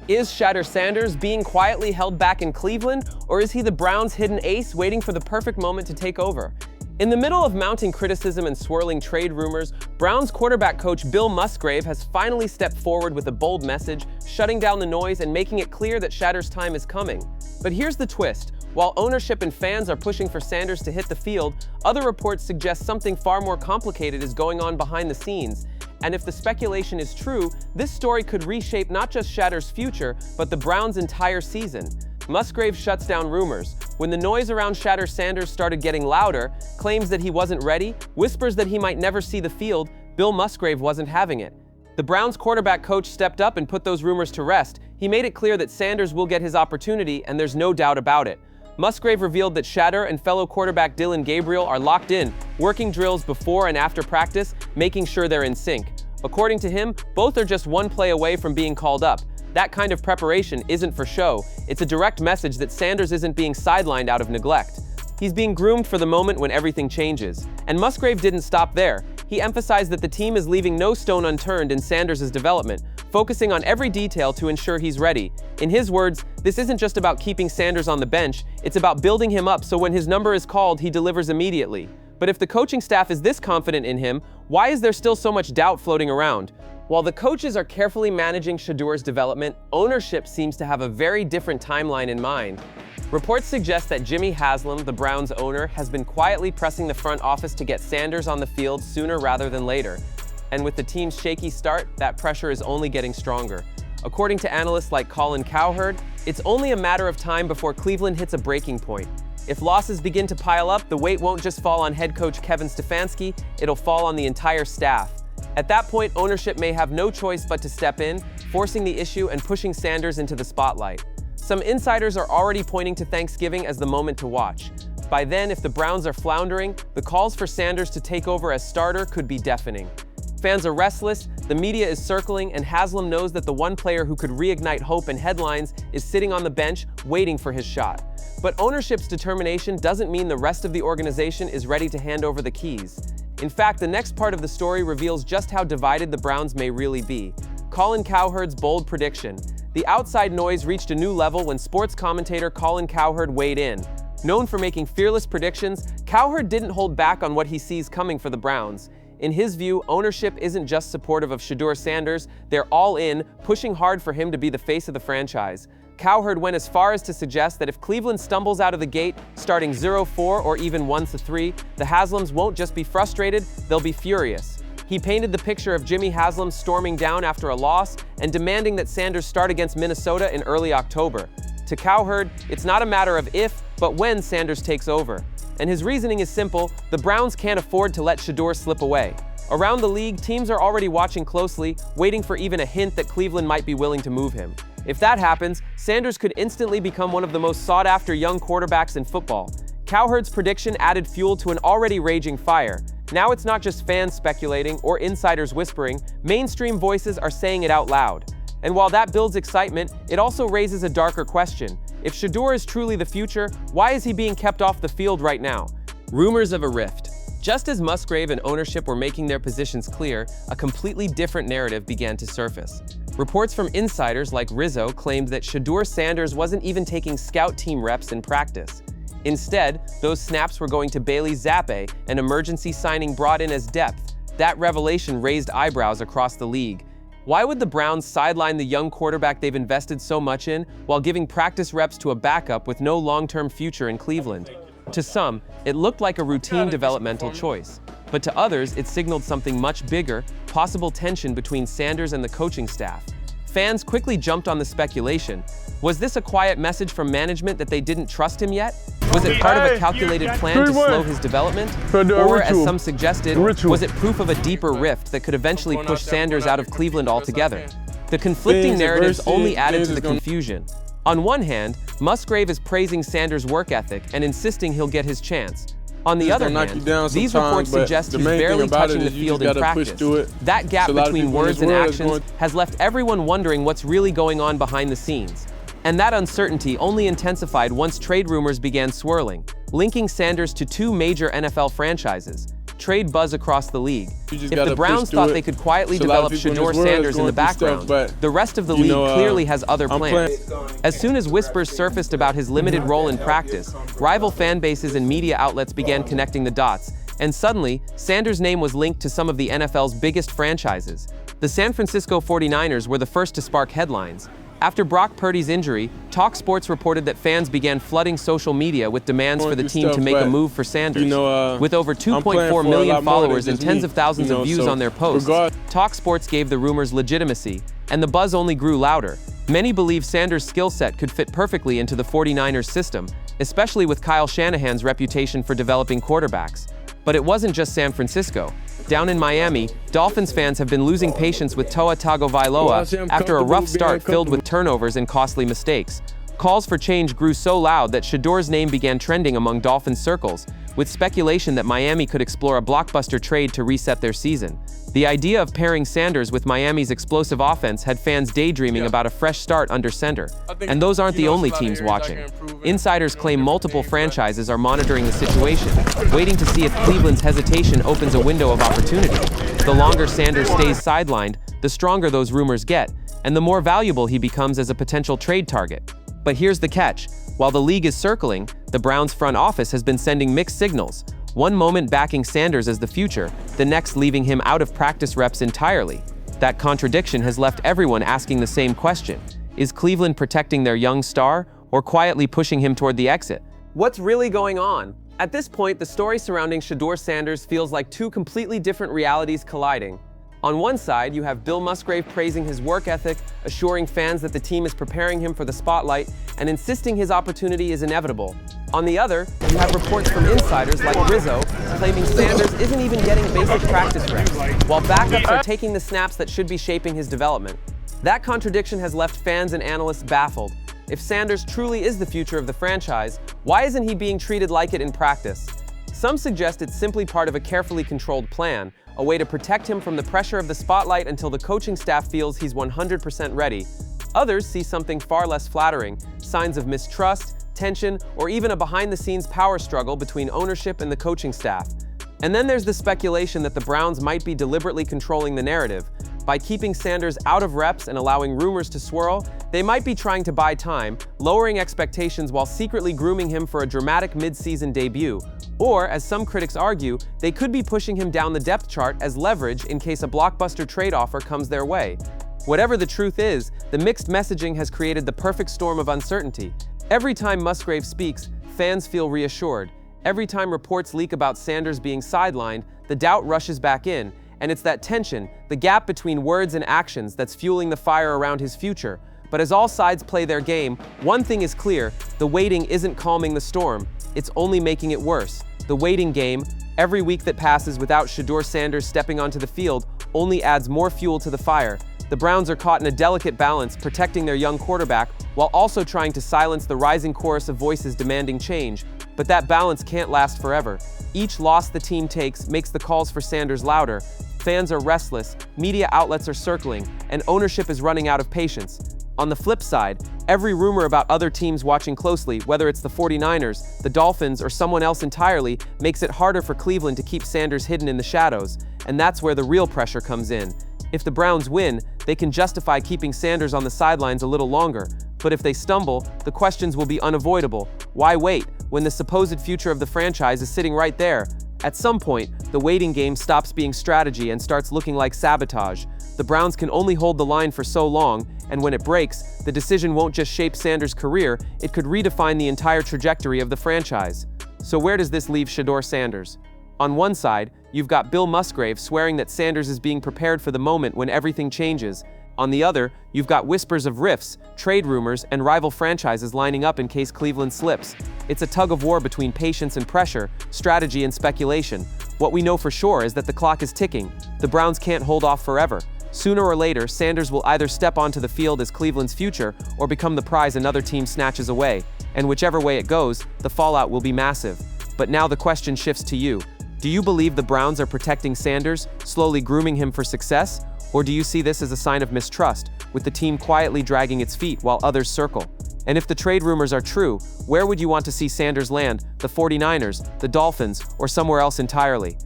Is Shadur Sanders being quietly held back in Cleveland, or is he the Browns' hidden ace waiting for the perfect moment to take over? In the middle of mounting criticism and swirling trade rumors, Browns quarterback coach Bill Musgrave has finally stepped forward with a bold message, shutting down the noise and making it clear that Shadur's time is coming. But here's the twist. While ownership and fans are pushing for Sanders to hit the field, other reports suggest something far more complicated is going on behind the scenes. And if the speculation is true, this story could reshape not just Shadur's future, but the Browns' entire season. Musgrave shuts down rumors. When the noise around Shadur Sanders started getting louder, claims that he wasn't ready, whispers that he might never see the field, Bill Musgrave wasn't having it. The Browns quarterback coach stepped up and put those rumors to rest. He made it clear that Sanders will get his opportunity, and there's no doubt about it. Musgrave revealed that Shedeur and fellow quarterback Dillon Gabriel are locked in, working drills before and after practice, making sure they're in sync. According to him, both are just one play away from being called up. That kind of preparation isn't for show. It's a direct message that Sanders isn't being sidelined out of neglect. He's being groomed for the moment when everything changes. And Musgrave didn't stop there. He emphasized that the team is leaving no stone unturned in Sanders' development, focusing on every detail to ensure he's ready. In his words, this isn't just about keeping Sanders on the bench, it's about building him up so when his number is called, he delivers immediately. But if the coaching staff is this confident in him, why is there still so much doubt floating around? While the coaches are carefully managing Shedur's development, ownership seems to have a very different timeline in mind. Reports suggest that Jimmy Haslam, the Browns' owner, has been quietly pressing the front office to get Sanders on the field sooner rather than later. And with the team's shaky start, that pressure is only getting stronger. According to analysts like Colin Cowherd, it's only a matter of time before Cleveland hits a breaking point. If losses begin to pile up, the weight won't just fall on head coach Kevin Stefanski, it'll fall on the entire staff. At that point, ownership may have no choice but to step in, forcing the issue and pushing Sanders into the spotlight. Some insiders are already pointing to Thanksgiving as the moment to watch. By then, if the Browns are floundering, the calls for Sanders to take over as starter could be deafening. Fans are restless, the media is circling, and Haslam knows that the one player who could reignite hope and headlines is sitting on the bench, waiting for his shot. But ownership's determination doesn't mean the rest of the organization is ready to hand over the keys. In fact, the next part of the story reveals just how divided the Browns may really be. Colin Cowherd's bold prediction. The outside noise reached a new level when sports commentator Colin Cowherd weighed in. Known for making fearless predictions, Cowherd didn't hold back on what he sees coming for the Browns. In his view, ownership isn't just supportive of Shadur Sanders, they're all in, pushing hard for him to be the face of the franchise. Cowherd went as far as to suggest that if Cleveland stumbles out of the gate, starting 0-4 or even 1-3, the Haslams won't just be frustrated, they'll be furious. He painted the picture of Jimmy Haslam storming down after a loss and demanding that Sanders start against Minnesota in early October. To Cowherd, it's not a matter of if, but when Sanders takes over. And his reasoning is simple: the Browns can't afford to let Shedeur slip away. Around the league, teams are already watching closely, waiting for even a hint that Cleveland might be willing to move him. If that happens, Sanders could instantly become one of the most sought-after young quarterbacks in football. Cowherd's prediction added fuel to an already raging fire. Now it's not just fans speculating or insiders whispering, mainstream voices are saying it out loud. And while that builds excitement, it also raises a darker question. If Shedeur is truly the future, why is he being kept off the field right now? Rumors of a rift. Just as Musgrave and ownership were making their positions clear, a completely different narrative began to surface. Reports from insiders like Rizzo claimed that Shadur Sanders wasn't even taking scout team reps in practice. Instead, those snaps were going to Bailey Zappe, an emergency signing brought in as depth. That revelation raised eyebrows across the league. Why would the Browns sideline the young quarterback they've invested so much in while giving practice reps to a backup with no long-term future in Cleveland? To some, it looked like a routine developmental choice. But to others, it signaled something much bigger, possible tension between Sanders and the coaching staff. Fans quickly jumped on the speculation. Was this a quiet message from management that they didn't trust him yet? Was it part of a calculated plan to slow his development? Or, as some suggested, was it proof of a deeper rift that could eventually push Sanders out of Cleveland altogether? The conflicting narratives only added to the confusion. On one hand, Musgrave is praising Sanders' work ethic and insisting he'll get his chance. On the other hand, these reports suggest he's barely touching the field in practice. That gap between words and actions has left everyone wondering what's really going on behind the scenes. And that uncertainty only intensified once trade rumors began swirling, linking Sanders to two major NFL franchises. trade buzz across the league. If the Browns thought they could quietly develop Shadur Sanders in the background, the rest of the league clearly has other plans. As soon as whispers surfaced about his limited role in practice, rival fan bases and media outlets began connecting the dots, and suddenly, Sanders' name was linked to some of the NFL's biggest franchises. The San Francisco 49ers were the first to spark headlines. After Brock Purdy's injury, Talk Sports reported that fans began flooding social media with demands for the team to make a move for Sanders. With over 2.4 million followers and tens of thousands of views on their posts, Talk Sports gave the rumors legitimacy, and the buzz only grew louder. Many believe Sanders' skill set could fit perfectly into the 49ers system, especially with Kyle Shanahan's reputation for developing quarterbacks. But it wasn't just San Francisco. Down in Miami, Dolphins fans have been losing patience with Tua Tagovailoa after a rough start filled with turnovers and costly mistakes. Calls for change grew so loud that Shedur's name began trending among Dolphins circles, with speculation that Miami could explore a blockbuster trade to reset their season. The idea of pairing Sanders with Miami's explosive offense had fans daydreaming about a fresh start under center. And those aren't the only teams watching. Insiders claim multiple franchises are monitoring the situation, waiting to see if Cleveland's hesitation opens a window of opportunity. The longer Sanders stays sidelined, the stronger those rumors get, and the more valuable he becomes as a potential trade target. But here's the catch. While the league is circling, the Browns' front office has been sending mixed signals. One moment backing Sanders as the future, the next leaving him out of practice reps entirely. That contradiction has left everyone asking the same question. Is Cleveland protecting their young star, or quietly pushing him toward the exit? What's really going on? At this point, the story surrounding Shadur Sanders feels like two completely different realities colliding. On one side, you have Bill Musgrave praising his work ethic, assuring fans that the team is preparing him for the spotlight, and insisting his opportunity is inevitable. On the other, you have reports from insiders like Rizzo claiming Sanders isn't even getting basic practice reps, while backups are taking the snaps that should be shaping his development. That contradiction has left fans and analysts baffled. If Sanders truly is the future of the franchise, why isn't he being treated like it in practice? Some suggest it's simply part of a carefully controlled plan, a way to protect him from the pressure of the spotlight until the coaching staff feels he's 100% ready. Others see something far less flattering, signs of mistrust, tension, or even a behind-the-scenes power struggle between ownership and the coaching staff. And then there's the speculation that the Browns might be deliberately controlling the narrative. By keeping Sanders out of reps and allowing rumors to swirl, they might be trying to buy time, lowering expectations while secretly grooming him for a dramatic mid-season debut. Or, as some critics argue, they could be pushing him down the depth chart as leverage in case a blockbuster trade offer comes their way. Whatever the truth is, the mixed messaging has created the perfect storm of uncertainty. Every time Musgrave speaks, fans feel reassured. Every time reports leak about Sanders being sidelined, the doubt rushes back in, and it's that tension, the gap between words and actions, that's fueling the fire around his future. But as all sides play their game, one thing is clear: the waiting isn't calming the storm, it's only making it worse. The waiting game, every week that passes without Shadur Sanders stepping onto the field, only adds more fuel to the fire. The Browns are caught in a delicate balance, protecting their young quarterback while also trying to silence the rising chorus of voices demanding change. But that balance can't last forever. Each loss the team takes makes the calls for Sanders louder. Fans are restless, media outlets are circling, and ownership is running out of patience. On the flip side, every rumor about other teams watching closely, whether it's the 49ers, the Dolphins, or someone else entirely, makes it harder for Cleveland to keep Sanders hidden in the shadows. And that's where the real pressure comes in. If the Browns win, they can justify keeping Sanders on the sidelines a little longer. But if they stumble, the questions will be unavoidable. Why wait, when the supposed future of the franchise is sitting right there? At some point, the waiting game stops being strategy and starts looking like sabotage. The Browns can only hold the line for so long, and when it breaks, the decision won't just shape Sanders' career, it could redefine the entire trajectory of the franchise. So where does this leave Shadur Sanders? On one side, you've got Bill Musgrave swearing that Sanders is being prepared for the moment when everything changes. On the other, you've got whispers of rifts, trade rumors, and rival franchises lining up in case Cleveland slips. It's a tug-of-war between patience and pressure, strategy and speculation. What we know for sure is that the clock is ticking. The Browns can't hold off forever. Sooner or later, Sanders will either step onto the field as Cleveland's future or become the prize another team snatches away. And whichever way it goes, the fallout will be massive. But now the question shifts to you. Do you believe the Browns are protecting Sanders, slowly grooming him for success? Or do you see this as a sign of mistrust, with the team quietly dragging its feet while others circle? And if the trade rumors are true, where would you want to see Sanders land, the 49ers, the Dolphins, or somewhere else entirely?